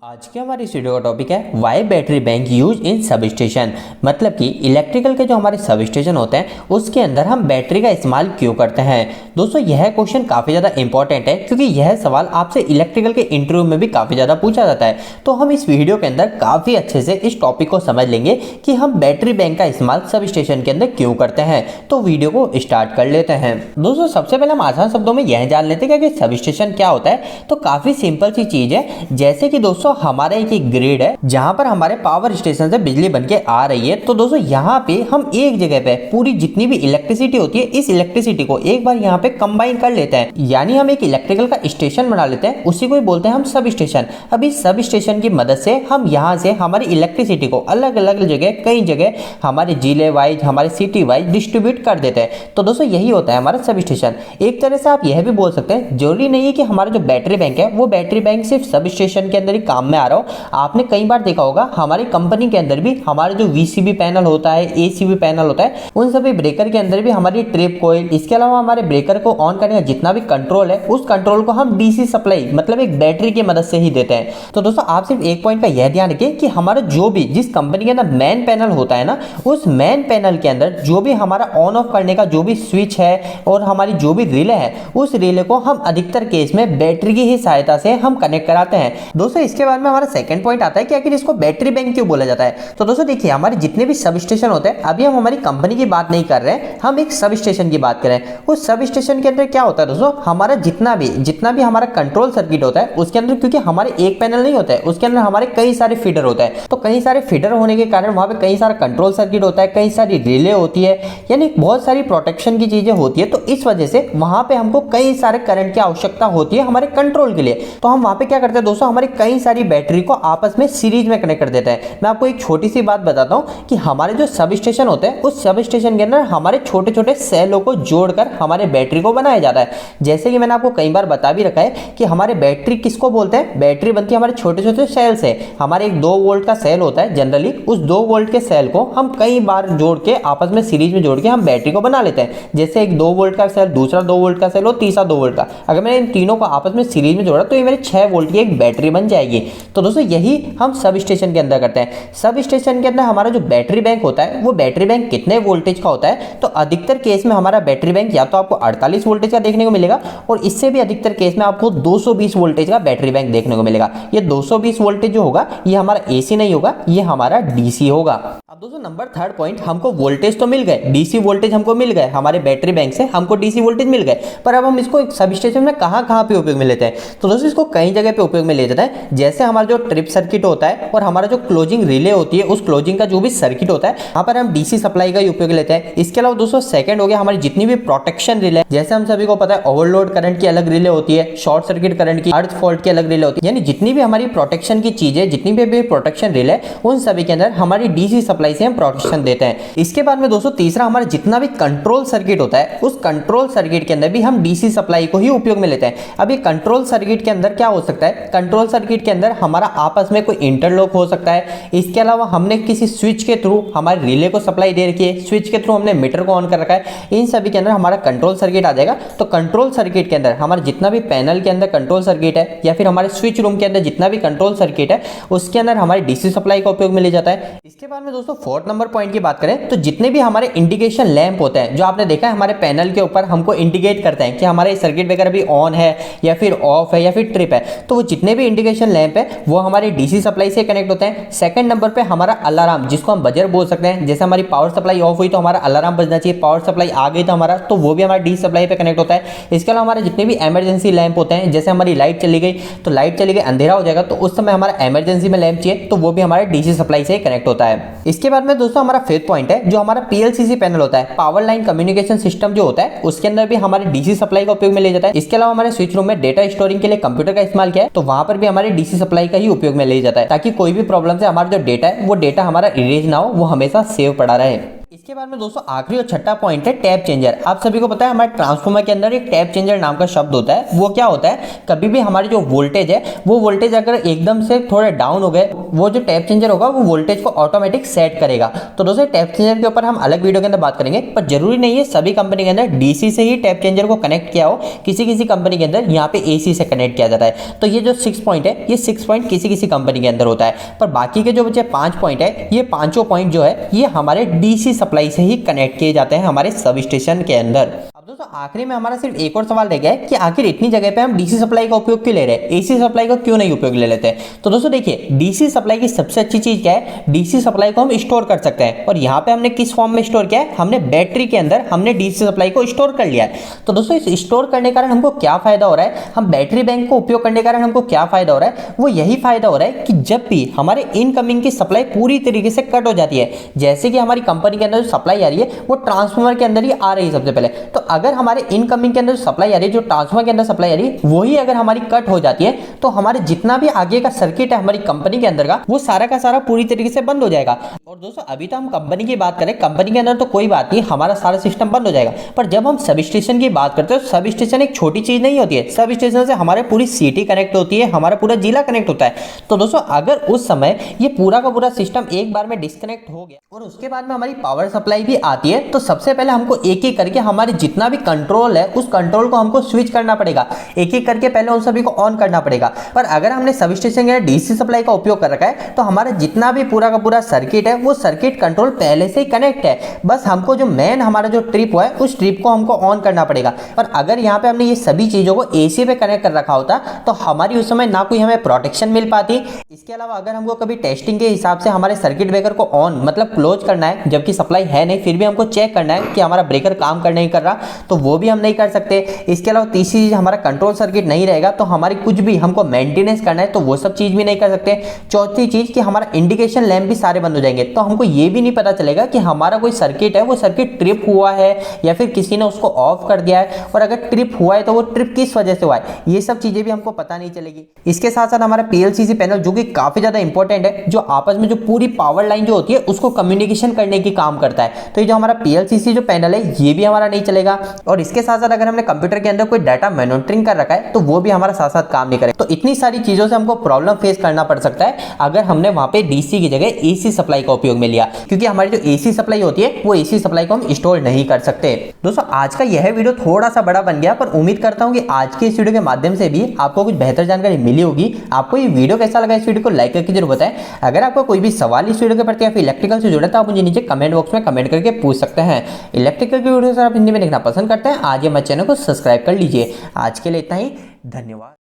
आज के हमारी इस वीडियो का टॉपिक है why battery bank use in sub station. मतलब कि इलेक्ट्रिकल के जो हमारे सब स्टेशन होते हैं उसके अंदर हम बैटरी का इस्तेमाल क्यों करते हैं। दोस्तों यह क्वेश्चन काफ़ी ज़्यादा इंपॉर्टेंट है क्योंकि यह सवाल आपसे इलेक्ट्रिकल के इंटरव्यू में भी काफ़ी ज़्यादा पूछा जाता है। तो हम इस वीडियो के अंदर काफ़ी अच्छे से इस टॉपिक को समझ लेंगे कि हम बैटरी बैंक का इस्तेमाल सब स्टेशन के अंदर क्यों करते हैं। तो वीडियो को स्टार्ट कर लेते हैं। दोस्तों सबसे पहले हम आसान शब्दों में यह जान लेते हैं कि सब स्टेशन क्या होता है। तो काफ़ी सिंपल सी चीज़ है, जैसे कि दोस्तों हमारा एक ग्रिड है जहां पर हमारे पावर स्टेशन से बिजली बनके आ रही है। तो दोस्तों यहाँ पे हम एक जगह पे पूरी जितनी भी इलेक्ट्रिसिटी होती है इस इलेक्ट्रिसिटी को एक बार यहाँ पे कंबाइन कर लेते हैं, यानी हम एक इलेक्ट्रिकल का स्टेशन बना लेते हैं। उसी को बोलते हैं हम सब स्टेशन। अब इस सब स्टेशन की मदद से हम यहाँ से हमारी इलेक्ट्रिसिटी को अलग अलग जगह कई जगह हमारे जिले वाइज हमारे सिटी वाइज डिस्ट्रीब्यूट कर देते हैं। तो दोस्तों यही होता है हमारा सब स्टेशन। एक तरह से आप यह भी बोल सकते हैं, जरूरी नहीं है कि हमारा जो बैटरी बैंक है वो बैटरी बैंक सिर्फ सब स्टेशन के अंदर ही काम में आ रहा हो। आपने कई बार देखा होगा हमारी कंपनी के अंदर भी हमारे जो वीसीबी पैनल होता है, एसीबी पैनल होता है, उन सभी ब्रेकर के अंदर भी हमारी ट्रिप कॉइल, इसके अलावा हमारे ब्रेकर को ऑन करने का जितना भी कंट्रोल है उस कंट्रोल को हम डीसी सप्लाई मतलब एक बैटरी की मदद से ही देते हैं। तो दोस्तों आप सिर्फ एक पॉइंट का यह ध्यान रखिए कि हमारा जो भी जिस कंपनी के अंदर मेन पैनल होता है ना, उस मेन पैनल के अंदर जो भी हमारा ऑन ऑफ करने का जो भी स्विच है और हमारी जो भी रिले है उस रिले को हम अधिकतर केस में बैटरी की ही सहायता से हम कनेक्ट कराते हैं। दोस्तों इसके बाद में हमारा सेकंड पॉइंट आता है कि आखिर इसको बैटरी बैंक क्यों बोला जाता है। तो दोस्तों देखिए हमारे जितने भी सब स्टेशन होते हैं, अभी हम हमारी कंपनी की बात नहीं कर रहे हैं, हम एक सब स्टेशन की बात कर रहे हैं। उस सब स्टेशन के अंदर क्या होता है दोस्तों, हमारा जितना भी हमारा कंट्रोल सर्किट होता है उसके अंदर, क्योंकि हमारे एक पैनल नहीं होता है, उसके अंदर हमारे कई सारे फीडर होता है। तो कई सारे फीडर होने के कारण वहां पे कई सारा कंट्रोल सर्किट होता है, कई सारी रिले होती है, यानी बहुत सारी प्रोटेक्शन की चीजें होती है। तो इस वजह से वहां पे हमको कई सारे करंट की आवश्यकता होती है हमारे कंट्रोल के लिए। तो हम वहां पे क्या करते हैं दोस्तों, हमारी कई सारी बैटरी को आपस में सीरीज में कनेक्ट कर देते हैं। मैं आपको एक छोटी सी बात बताता हूं कि हमारे जो सब स्टेशन होते हैं उस सब स्टेशन के अंदर हमारे छोटे छोटे सेलों को जोड़कर हमारे बैटरी को बनाया जाता है। जैसे कि मैंने आपको कई बार बता भी रखा है कि हमारे बैटरी किसको बोलते हैं, बैटरी बनती है हमारे छोटे छोटे सेल से। हमारे एक 2 वोल्ट का सेल होता है जनरली, उस 2 वोल्ट के सेल को हम कई बार जोड़ के आपस में सीरीज में जोड़ के हम बैटरी को बना लेते हैं। जैसे एक 2 वोल्ट का सेल, दूसरा 2 वोल्ट का सेल और तीसरा 2 वोल्ट का, अगर मैंने इन तीनों को आपस में सीरीज में जोड़ा तो ये मेरे 6 वोल्ट की एक बैटरी बन जाएगी। तो दोस्तों यही हम सब स्टेशन के अंदर करते हैं। सब स्टेशन के अंदर हमारा जो बैटरी बैंक होता है वो बैटरी बैंक कितने वोल्टेज का होता है, तो अधिकतर केस में हमारा बैटरी बैंक या तो आपको 48 वोल्टेज का देखने को मिलेगा और इससे भी अधिकतर केस में आपको 220 वोल्टेज का बैटरी बैंक देखने को मिलेगा। ये 220 वोल्टेज जो होगा ये हमारा एसी नहीं होगा, ये हमारा डीसी होगा। अब दोस्तों नंबर थर्ड पॉइंट, हमको वोल्टेज तो मिल गए, डीसी वोल्टेज हमको मिल गए, हमारे बैटरी बैंक से हमको डीसी वोल्टेज मिल गए, पर अब हम इसको सब स्टेशन में कहां पे उपयोग में लेते हैं। तो दोस्तों इसको कई जगह पे उपयोग में ले जाता है। जैसे हमारा जो ट्रिप सर्किट होता है और हमारा जो क्लोजिंग रिले होती है उस क्लोजिंग का जो भी सर्किट होता है वहां पर हम डीसी सप्लाई का उपयोग लेते हैं। इसके अलावा दोस्तों सेकंड हो गया हमारी जितनी भी प्रोटेक्शन रिले, जैसे हम सभी को पता है ओवरलोड करंट की अलग रिले होती है, शॉर्ट सर्किट करंट की, अर्थ फॉल्ट की अलग रिले होती है, यानी जितनी भी हमारी प्रोटेक्शन की चीजें, जितनी भी प्रोटेक्शन रिले, उन सभी के अंदर हमारी डीसी सप्लाई से हम प्रोटेक्शन देते हैं। इसके बाद में दोस्तों तीसरा हमारा जितना भी कंट्रोल सर्किट होता है उस कंट्रोल सर्किट के अंदर भी हम डीसी सप्लाई को ही उपयोग में लेते हैं। अब ये कंट्रोल सर्किट के अंदर क्या हो सकता है, कंट्रोल सर्किट के अंदर हमारा आपस में कोई इंटरलॉक हो सकता है। इसके अलावा हमने किसी स्विच के थ्रू हमारे रिले को सप्लाई दे रखी है, स्विच के थ्रू हमने मीटर को ऑन कर रखा है, इन सभी के अंदर हमारा कंट्रोल सर्किट आ जाएगा। तो कंट्रोल सर्किट के अंदर हमारा जितना भी पैनल के अंदर कंट्रोल सर्किट है या फिर हमारे स्विच रूम के अंदर जितना भी कंट्रोल सर्किट है उसके अंदर हमारी डीसी सप्लाई का उपयोग में ले जाता है। इसके बाद में दोस्तों फोर्थ नंबर पॉइंट की बात करें तो जितने भी हमारे इंडिकेशन लैंप होते हैं, जो आपने देखा है हमारे पैनल के ऊपर हमको इंडिकेट करते हैं कि हमारे सर्किट ब्रेकर अभी ऑन है या फिर ऑफ है या फिर ट्रिप है, तो वो जितने भी इंडिकेशन लैंप है वो हमारे डीसी सप्लाई से कनेक्ट होते हैं। सेकंड नंबर पे हमारा अलार्म, जिसको हम बजर बोल सकते हैं, जैसे हमारी पावर सप्लाई ऑफ हुई तो हमारा अलार्म बजना चाहिए, पावर सप्लाई आ गई तो हमारा, तो वो भी हमारा डीसी सप्लाई पे कनेक्ट होता है। इसके अलावा हमारे जितने भी इमरजेंसी लैंप होते हैं, जैसे हमारी लाइट चली गई तो लाइट चली गई, अंधेरा हो जाएगा तो उस समय हमारा इमरजेंसी में लैंप चाहिए तो वो भी हमारे डीसी सप्लाई से कनेक्ट होता है। इसके बाद में दोस्तों हमारा फिफ्थ पॉइंट है जो हमारा पीएलसीसी पैनल होता है, पावर लाइन कम्युनिकेशन सिस्टम जो होता है, उसके अंदर भी हमारे डीसी सप्लाई का उपयोग में ले जाता है। इसके अलावा हमारे स्विच रूम में डेटा स्टोरिंग के लिए कंप्यूटर का इस्तेमाल किया है तो वहां पर भी हमारे डीसी सप्लाई का ही उपयोग में ले जाता है, ताकि कोई भी प्रॉब्लम से हमारा जो डेटा है वो डेटा हमारा इरेज ना हो, वो हमेशा सेव पड़ा रहे। इसके बाद में दोस्तों आखिरी और छठा पॉइंट है टैप चेंजर। आप सभी को पता है हमारे ट्रांसफार्मर के अंदर एक टैप चेंजर नाम का शब्द होता है। वो क्या होता है, कभी भी हमारी जो वोल्टेज है वो वोल्टेज अगर एकदम से थोड़े डाउन हो गए, वो जो टैप चेंजर होगा वो वोल्टेज को ऑटोमेटिक सेट करेगा। तो दोस्तों टैप चेंजर के ऊपर हम अलग वीडियो के अंदर बात करेंगे, पर जरूरी नहीं है सभी कंपनी के अंदर डीसी से ही टैप चेंजर को कनेक्ट किया हो, किसी किसी कंपनी के अंदर यहाँ पे एसी से कनेक्ट किया जाता है। तो ये जो 6 पॉइंट है, ये 6 पॉइंट किसी किसी कंपनी के अंदर होता है, पर बाकी के जो बचे 5 पॉइंट है, ये पांचों पॉइंट जो है ये हमारे डीसी सप्लाई से ही कनेक्ट किए जाते हैं हमारे सब स्टेशन के अंदर। अब दोस्तों आखिरी में हमारा सिर्फ एक और सवाल रह गया है कि आखिर इतनी जगह पे हम डीसी सप्लाई का उपयोग क्यों ले रहे हैं, एसी सप्लाई का क्यों नहीं उपयोग ले लेते हैं। तो दोस्तों देखिए, डीसी सप्लाई की सबसे अच्छी चीज क्या है, डीसी सप्लाई को हम स्टोर कर सकते हैं। और यहाँ पे हमने किस फॉर्म में स्टोर किया है, हमने बैटरी के अंदर हमने डीसी सप्लाई को स्टोर कर लिया है। तो दोस्तों इस स्टोर करने के कारण हमको क्या फायदा हो रहा है, हम बैटरी बैंक को उपयोग करने के कारण हमको क्या फायदा हो रहा है, वो यही फायदा हो रहा है कि जब भी हमारे इनकमिंग की सप्लाई पूरी तरीके से कट हो जाती है, जैसे कि हमारी कंपनी के अंदर जो सप्लाई आ रही है वो ट्रांसफार्मर के अंदर ही आ रही है सबसे पहले, तो अगर हमारे इनकमिंग के अंदर सप्लाई आ रही है, जो ट्रांसफार्मर के अंदर सप्लाई आ रही है, वही अगर हमारी कट हो जाती है तो हमारे जितना भी आगे का सर्किट है हमारी कंपनी के अंदर का, वो सारा का सारा पूरी तरीके से बंद हो जाएगा। और दोस्तों अभी तो हम कंपनी की बात करें, कंपनी के अंदर तो कोई बात नहीं, हमारा सारा सिस्टम बंद हो जाएगा, पर जब हम सब स्टेशन की बात करते हैं, सब स्टेशन एक छोटी चीज नहीं होती है, सब स्टेशन से हमारे पूरी सिटी कनेक्ट होती है, हमारा पूरा जिला कनेक्ट होता है। तो दोस्तों अगर उस समय ये पूरा का पूरा सिस्टम एक बार में डिस्कनेक्ट हो गया और उसके बाद में हमारी पावर सप्लाई भी आती है, तो सबसे पहले हमको एक एक करके हमारे जितना भी कंट्रोल है उस कंट्रोल को हमको स्विच करना पड़ेगा, एक एक करके पहले उन सभी को ऑन करना पड़ेगा। पर अगर हमने सब स्टेशन के डीसी सप्लाई का उपयोग कर रखा है, तो हमारा जितना भी पूरा का पूरा सर्किट है वो सर्किट कंट्रोल पहले से ही कनेक्ट है, बस हमको जो मेन हमारा जो ट्रिप हुआ है उस ट्रिप को हमको ऑन करना पड़ेगा। पर अगर यहाँ पे हमने ये सभी चीजों को एसी पे कनेक्ट कर रखा होता तो हमारी उस समय ना कोई हमें प्रोटेक्शन मिल पाती। इसके अलावा अगर हमको कभी टेस्टिंग के हिसाब से हमारे सर्किट ब्रेकर को ऑन मतलब क्लोज करना है, जबकि सप्लाई है नहीं, फिर भी हमको चेक करना है कि हमारा ब्रेकर काम कर नहीं कर रहा, तो वो भी हम नहीं कर सकते। इसके अलावा तीसरी चीज, हमारा कंट्रोल सर्किट नहीं रहेगा तो हमारी कुछ भी हमको मेंटेनेंस करना है तो वो सब चीज भी नहीं कर सकते। चौथी चीज कि हमारा इंडिकेशन लैंप भी सारे बंद हो जाएंगे, तो हमको ये भी नहीं पता चलेगा कि हमारा कोई सर्किट है वो सर्किट ट्रिप हुआ है या फिर किसी ने उसको ऑफ कर दिया है, और अगर ट्रिप हुआ है तो वो ट्रिप किस वजह से हुआ है, ये सब चीजें भी हमको पता नहीं चलेगी। इसके साथ साथ हमारा पीएलसीसी पैनल जो कि काफी ज्यादा इंपॉर्टेंट है, जो आपस में जो पूरी पावर लाइन जो होती है उसको कम्युनिकेशन करने की काम करता है, तो ये जो हमारा पीएलसीसी जो पैनल है ये भी हमारा नहीं चलेगा। और इसके साथ साथ अगर हमने कंप्यूटर के अंदर कोई डाटा मॉनिटरिंग कर रखा है तो वो भी हमारा साथ साथ काम नहीं करे। तो इतनी सारी चीजों से हमको प्रॉब्लम फेस करना पड़ सकता है अगर हमने वहां पे डीसी की जगह एसी सप्लाई का उपयोग में लिया, क्योंकि हमारी जो एसी सप्लाई होती है वो एसी सप्लाई को हम स्टोर नहीं कर सकते। दोस्तों आज का यह वीडियो थोड़ा सा बड़ा बन गया, पर उम्मीद करता हूं कि आज के इस वीडियो के माध्यम से भी आपको कुछ बेहतर जानकारी मिली होगी। आपको ये वीडियो कैसा लगा, इस वीडियो को लाइक करके जरूर बताएं। अगर आपको कोई भी सवाल इस वीडियो के प्रति या फिर इलेक्ट्रिकल से जुड़ा तो आप मुझे नीचे कमेंट बॉक्स में कमेंट करके पूछ सकते हैं। इलेक्ट्रिकल की वीडियो आप हिंदी में देखना पसंद करते हैं, आज हमारे चैनल को सब्सक्राइब कर लीजिए। आज के लिए इतना ही, धन्यवाद।